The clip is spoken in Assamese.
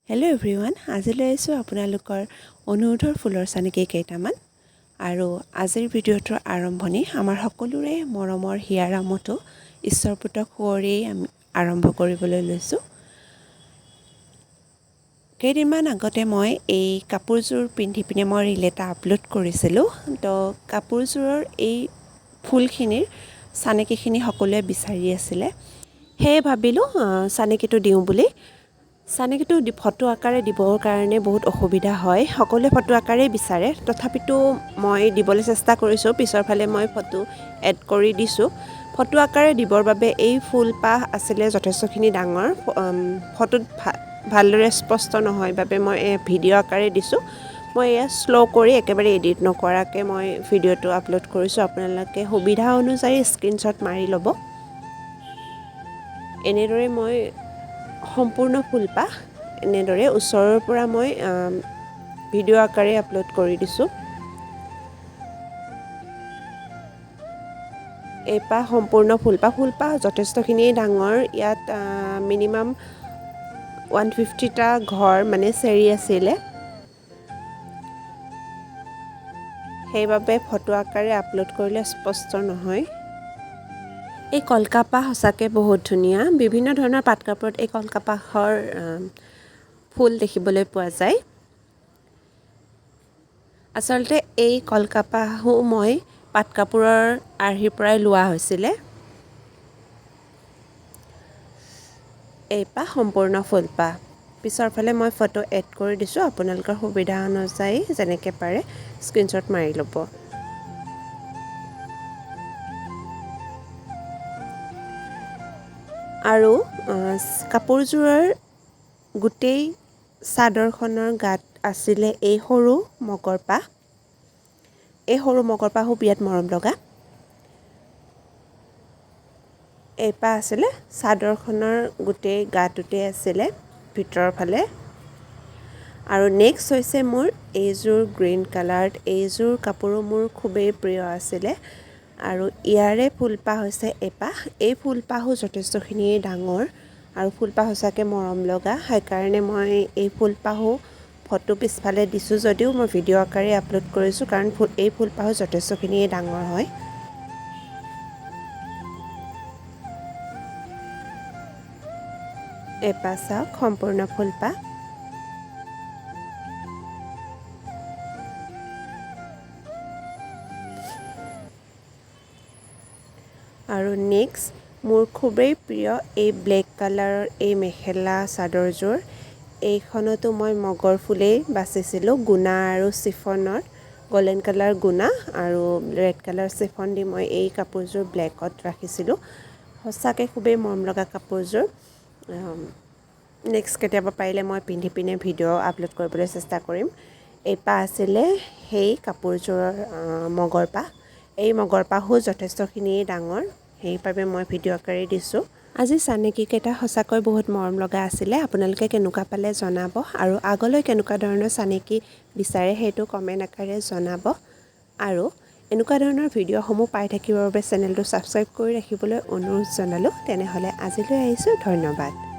হেল্ল' এভৰিৱান, আজিলৈ আহিছোঁ আপোনালোকৰ অনুৰোধৰ ফুলৰ চানেকি কেইটামান। আৰু আজিৰ ভিডিঅ'টোৰ আৰম্ভণি আমাৰ সকলোৰে মৰমৰ হিয়াৰ আমঠু ঈশ্বৰপুত্ৰ কুঁৱৰীয়ে আমি আৰম্ভ কৰিবলৈ লৈছোঁ। কেইদিনমান আগতে মই এই কাপোৰযোৰ পিন্ধি পিনে মই ৰীল এটা আপলোড কৰিছিলোঁ। তো কাপোৰযোৰৰ এই ফুলখিনিৰ চানেকিখিনি সকলোৱে বিচাৰি আছিলে, সেয়ে ভাবিলোঁ চানেকিটো দিওঁ বুলি। চানেকিটো ফটো আকাৰে দিবৰ কাৰণে বহুত অসুবিধা হয়, সকলোৱে ফটো আকাৰেই বিচাৰে। তথাপিতো মই দিবলৈ চেষ্টা কৰিছোঁ, পিছৰ ফালে মই ফটো এড কৰি দিছোঁ। ফটো আকাৰে দিবৰ বাবে এই ফুলপাহ আছিলে যথেষ্টখিনি ডাঙৰ, ফটোত ভালদৰে স্পষ্ট নহয় বাবে মই ভিডিঅ' আকাৰে দিছোঁ। মই এয়া শ্ল' কৰি একেবাৰে এডিট নকৰাকৈ মই ভিডিঅ'টো আপলোড কৰিছোঁ। আপোনালোকে সুবিধা অনুযায়ী স্ক্ৰীনশ্বট মাৰি ল'ব। এনেদৰে মই সম্পূৰ্ণ ফুলপাহ এনেদৰে ওচৰৰ পৰা মই ভিডিঅ' আকাৰে আপলোড কৰি দিছোঁ। এইপাহ সম্পূৰ্ণ ফুলপাহ যথেষ্টখিনিয়ে ডাঙৰ। ইয়াত মিনিমাম 150টা ঘৰ মানে চেৰি আছিলে, সেইবাবে ফটো আকাৰে আপলোড কৰিলে স্পষ্ট নহয়। এই কলকাপাহ সঁচাকৈ বহুত ধুনীয়া। বিভিন্ন ধৰণৰ পাট কাপোৰত এই কলকাপাহৰ ফুল দেখিবলৈ পোৱা যায়। আচলতে এই কলকাপাহো মই পাট কাপোৰৰ আৰ্হিৰ পৰাই লোৱা হৈছিলে। এইপাহ সম্পূৰ্ণ ফুলপাহ। পিছৰ ফালে মই ফটো এড কৰি দিছোঁ, আপোনালোকৰ সুবিধা অনুযায়ী যেনেকৈ পাৰে স্ক্ৰীনশ্বট মাৰি ল'ব। আৰু কাপোৰযোৰৰ গোটেই চাদৰখনৰ গাত আছিলে এই সৰু মগৰপাহ। এই সৰু মগৰপাহো বিৰাট মৰম লগা। এইপাহ আছিলে চাদৰখনৰ গোটেই গাটোতে আছিলে ভিতৰৰ ফালে। আৰু নেক্সট হৈছে মোৰ এইযোৰ গ্ৰীণ কালাৰ। এইযোৰ কাপোৰো মোৰ খুবেই প্ৰিয় আছিলে। আৰু ইয়াৰে ফুলপাহ হৈছে এপাহ। এই ফুলপাহো যথেষ্টখিনিয়ে ডাঙৰ আৰু ফুলপাহ সঁচাকৈ মৰম লগা। সেইকাৰণে মই এই ফুলপাহো ফটো পিছফালে দিছোঁ, যদিও মই ভিডিঅ' আকাৰে আপলোড কৰিছোঁ, কাৰণ এই ফুলপাহো যথেষ্টখিনিয়ে ডাঙৰ হয়। এপাহ চাওক সম্পূৰ্ণ ফুলপাহ। আৰু নেক্সট মোৰ খুবেই প্ৰিয় এই ব্লেক কালাৰৰ এই মেখেলা চাদৰযোৰ। এইখনতো মই মগৰ ফুলেই বাচিছিলোঁ, গুণা আৰু চিফনৰ, গল্ডেন কালাৰ গুণা আৰু ৰেড কালাৰ চিফন দি মই এই কাপোৰযোৰ ব্লেকত ৰাখিছিলোঁ। সঁচাকৈ খুবেই মৰম লগা কাপোৰযোৰ। নেক্সট কেতিয়াবা পাৰিলে মই পিন্ধি পিনে ভিডিঅ' আপলোড কৰিবলৈ চেষ্টা কৰিম। এইপাহ আছিলে সেই কাপোৰযোৰৰ মগৰপাহ। এই মগৰপাহো যথেষ্টখিনিয়ে ডাঙৰ, সেইবাবে মই ভিডিঅ' আকাৰে দিছোঁ। আজি চানেকিকেইটা সঁচাকৈ বহুত মৰম লগা আছিলে। আপোনালোকে কেনেকুৱা পালে জনাব, আৰু আগলৈ কেনেকুৱা ধৰণৰ চানেকি বিচাৰে সেইটো কমেণ্ট আকাৰে জনাব। আৰু এনেকুৱা ধৰণৰ ভিডিঅ'সমূহ পাই থাকিবৰ বাবে চেনেলটো ছাবস্ক্ৰাইব কৰি ৰাখিবলৈ অনুৰোধ জনালোঁ। তেনেহ'লে আজিলৈ আহিছোঁ, ধন্যবাদ।